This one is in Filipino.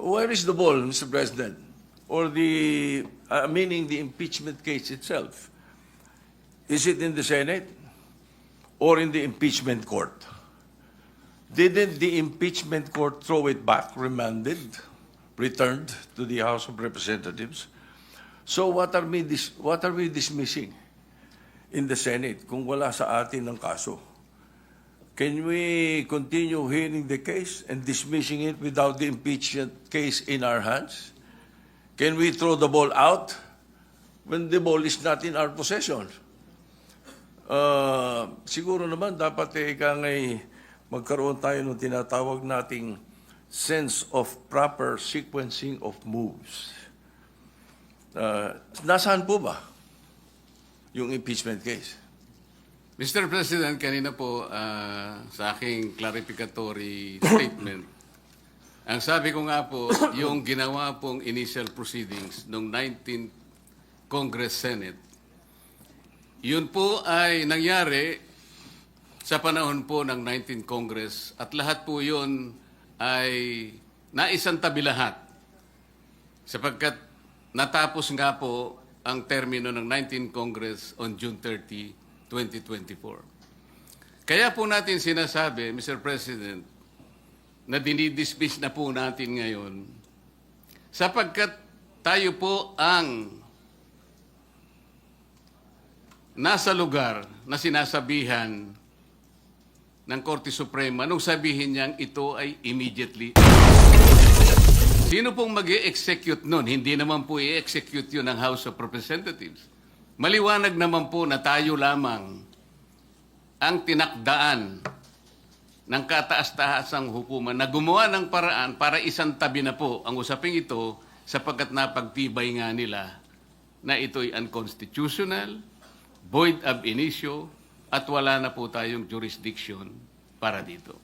where is the ball, Mr. President? Or meaning the impeachment case itself? Is it in the Senate or in the impeachment court? Didn't the impeachment court throw it back, remanded, returned to the House of Representatives? So what are we dismissing in the Senate kung wala sa atin ang kaso? Can we continue hearing the case and dismissing it without the impeachment case in our hands? Can we throw the ball out when the ball is not in our possession? Siguro naman dapat magkaroon tayo ng tinatawag nating sense of proper sequencing of moves. Nasaan po ba yung impeachment case? Mr. President, kanina po sa aking clarificatory statement, ang sabi ko nga po, yung ginawa pong initial proceedings noong 19th Congress Senate, yun po ay nangyari sa panahon po ng 19th Congress at lahat po yun ay naisantabi lahat sapagkat natapos nga po ang termino ng 19th Congress on June 30, 2024. Kaya po natin sinasabi, Mr. President, na dinidismiss na po natin ngayon sapagkat tayo po ang nasa lugar na sinasabihan ng Korte Suprema nung sabihin niyang ito ay immediately. Sino pong mag-i-execute nun? Hindi naman po i-execute yun ng House of Representatives. Maliwanag naman po na tayo lamang ang tinakdaan ng kataas-taasang hukuman na gumawa ng paraan para isantabi na po ang usaping ito sapagkat napagtibay nga nila na ito'y unconstitutional, void ab initio, at wala na po tayong jurisdiction para dito.